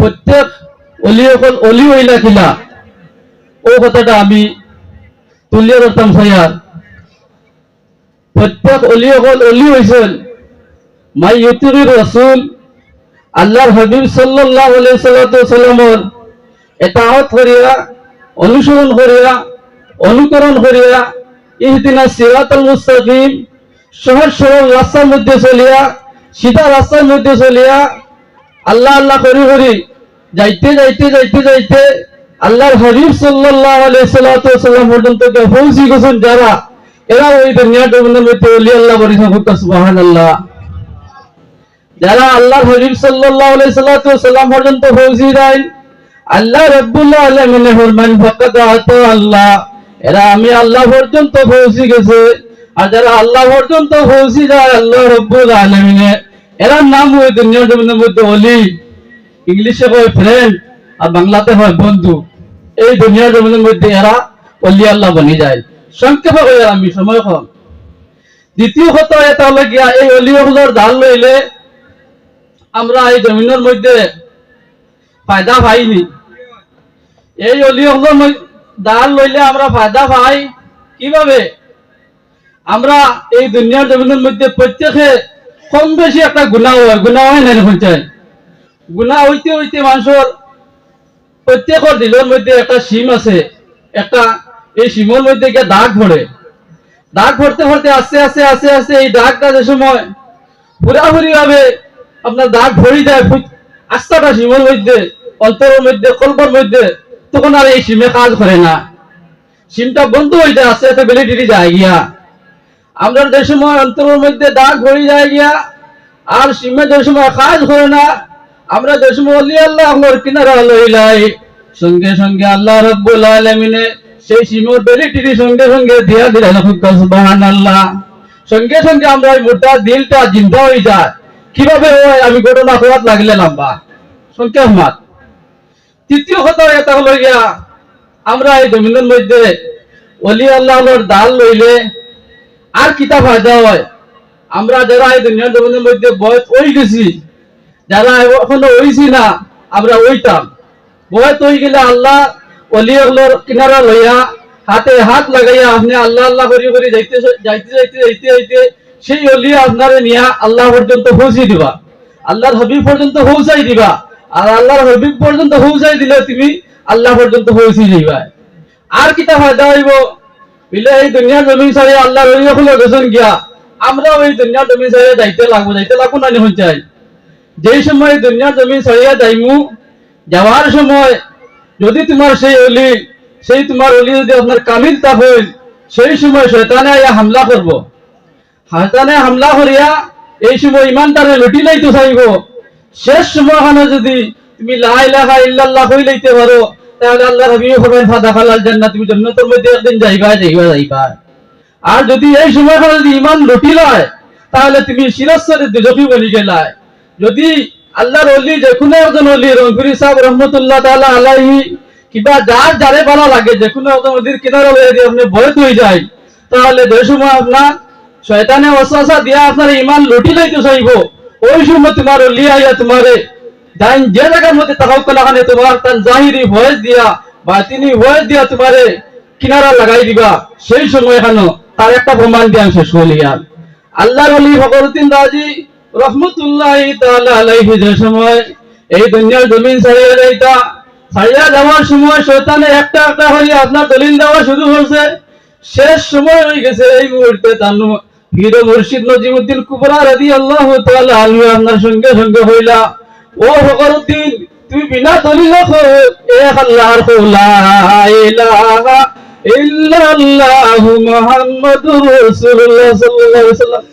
প্রত্যেক অলি হইলা কিলা ও কথাটা আমি তুলিয়ে ধরতাম সয়ার। প্রত্যেক অলি হয়েছেন মাই ইউতিউর রাসূল আল্লাহর হাবিব সাল্লাল্লাহু আলাইহি সাল্লামের ইতাআত করিয়া, অনুসরণ করিয়া, অনুকরণ করিয়া ইহদিনাস সিরাতাল মুস্তাকিম সহজ সরল রাস্তার মধ্যে চলিয়া, সিধা রাস্তার মধ্যে চলিয়া আল্লাহ আল্লাহ করি করি যাইতে যাইতে যাইতে যাইতে আল্লাহর হাবিব সাল্লাল্লাহু আলাইহি সাল্লাম পর্যন্ত পৌঁছে গেছেন যারা, এরা ওই দুনিয়ার জমিনের মধ্যে ওলি আল্লাহ বলি সুবহানাল্লাহ। যারা আল্লাহর হাবিব সাল্লাল্লাহু আলাইহি সাল্লাম পর্যন্ত পৌঁছে যায়, আল্লাহ রাব্বুল আলামিনের ফরমান ফাকাত আতা আল্লাহ, এরা আমি আল্লাহ পর্যন্ত পৌঁছে গেছে। আর যারা আল্লাহ পর্যন্ত পৌঁছে যায় আল্লাহ রাব্বুল আলামিনে, এরা নাম ওই দুনিয়ার জমিনের মধ্যে ওলি। ইংলিশে হয় ফ্রেন্ড আর বাংলাতে হয় বন্ধু। এই দুনিয়ার জমিনের মধ্যে এরা ওলি আল্লাহ বনি যায়। সংক্ষেপে কই আমি, সময় কম। দ্বিতীয় কথা এটা হলো গিয়া এই অলিগুলোর ধার লইলে আমরা এই জমিনের মধ্যে ফায়দা পাইনি। এই অলিগুলোর ধার লইলে আমরা ফায়দা পাই কিভাবে? আমরা এই দুনিয়ার জমিনের মধ্যে প্রত্যেকে কম বেশি একটা গুনাহ হয় না পঞ্চায়েত। গুনাহ হইতে হইতে মানুষের প্রত্যেকের দিলের মধ্যে একটা সীম আছে, একটা এই সীমের মধ্যে গিয়ে দাগ পড়ে। দাগ পড়তে পড়তে আস্তে আস্তে আস্তে আস্তে এই দাগটা যে সময় পুরাপুরি ভাবে আপনার দাগ ভরে যায় আস্থাটা সীমের মধ্যে, অন্তরের মধ্যে, কল্পের মধ্যে, তখন আর এই সীমে কাজ করে না, সীমটা বন্ধ হয়ে যায়, আস্তে আস্তে ভ্যালিডিটি যায় গিয়া। আমরা যে সময় অন্তরের মধ্যে দাগ ভরে যায় গিয়া আর সীমে যে সময় কাজ করে না, আমরা যে সময় ওলি আল্লাহ আল্লাহর কিনারা লইলাই, সঙ্গে সঙ্গে আল্লাহ রাব্বুল আলামিনে সেই সীমার ভ্যালিডিটি সঙ্গে সঙ্গে দিয়া দিলেন সুবহানাল্লাহ। সঙ্গে সঙ্গে আমরা এই মোটা দিলটা জিন্দা হয়ে যায়। কিভাবে হয় আমি ঘটনা করাত লাগলে লম্বা সংক্ষেপ মাত। তৃতীয় কথা এটা হলো গিয়া আমরা এই জমিনের মধ্যে ওলি আল্লাহর দাল লইলে আর কিতা ফায়দা হয়? আমরা যারা এই দুনিয়ার জমিনের মধ্যে বয়স হয়ে গেছি, যারা এখনো হইছি না, আমরা ওইটাম বয়স হয়ে গেলে আল্লাহ অলিগুলোর কিনারা লইয়া হাতে হাত লাগাইয়া আপনি আল্লাহ আল্লাহ করি করি যাইতে যাইতে যাইতে যাইতে যাইতে সেই অলি আপনারে নিয়া আল্লাহ পর্যন্ত পৌঁছে দিবা, আল্লাহর হাবিব পর্যন্ত পৌঁছাই দিবা। আর আল্লাহর হাবিব পর্যন্ত পৌঁছাই দিলে তুমি আল্লাহ পর্যন্ত পৌঁছে যাইবা। আর কিতা ফায়দা হইব? বিলে এই দুনিয়ার জমিন ছাড়িয়ে আল্লাহর অলিগুলো গেছেন গিয়া, আমরাও এই দুনিয়ার জমিন ছাড়িয়ে যাইতে লাগবো না নিহন চাই। যেই সময় দুনিয়ার জমিন ছাড়িয়ে যাইমু, যাওয়ার সময় যদি তোমার সেই অলি, সেই তোমার অলি যদি আপনার কামিল তা হইল, সেই সময় শয়তানে আয়া হামলা করব। শয়তানে হামলা করিয়া এই সময় ইমানটারে লুটি লাইতে চাইব। শেষ সময়খানে যদি তুমি লা ইলাহা ইল্লাল্লাহ কই লইতে পারো, তাহলে আল্লাহর হাবিব বলেন ফাদাখালাল জান্নাত, তুমি জান্নাতের মধ্যে একদিন যাইবা। আর যদি এই সময়খানে যদি ইমান লুটি লয়, তাহলে তুমি শিরস্বরে দুজখি বলি গেলায়। যদি আল্লাহর ওলি যে কোনো একজন ওলি, রংপুরি সাহেব রহমতুল্লাহ তাআলা আলাইহি, কিবা যারে ভালো লাগে যে কোনো একজন ওলির কিনারে যদি আপনি ভয় হয়ে যায়, তাহলে যে সময় আপনার শয়তানে ওয়াসওয়াসা দিয়া আপনার ইমান লুটি লইতে চাইব, ওই সময় তোমার ওলি আইয়া তোমারে যে জায়গার মধ্যে তাকাউক না কেন তোমার তার জাহিরি ভয়েস দিয়া বাতিনি ভয়েস দিয়া তোমারে কিনারা লাগাই দিবা। সেই সময় কেন তার একটা প্রমাণ দিয়ে আমি শেষ করিয়া আল্লাহর ওলি ফখরুদ্দিন রাজি রহমতুল্লাহি তাআলা আলাইহি যে সময় এই দুনিয়ার জমিন ছাড়িয়া যাওয়ার সময় শয়তানে একটা একটা হয়ে আপনার দলিল দেওয়া শুরু হয়েছে। শেষ সময় হয়ে গেছে এই মুহূর্তে তার পীর মুর্শিদ নজিমউদ্দিন কুবরা রাদিয়াল্লাহু তাআলা আনহু আপনার সঙ্গে সঙ্গে হইলা, ও ফখরুদ্দিন তুমি বিনা দলিল এক আল্লাহর লা ইলাহা ইল্লাল্লাহু মুহাম্মাদুর রাসূলুল্লাহ সাল্লাল্লাহু আলাইহি ওয়াসাল্লাম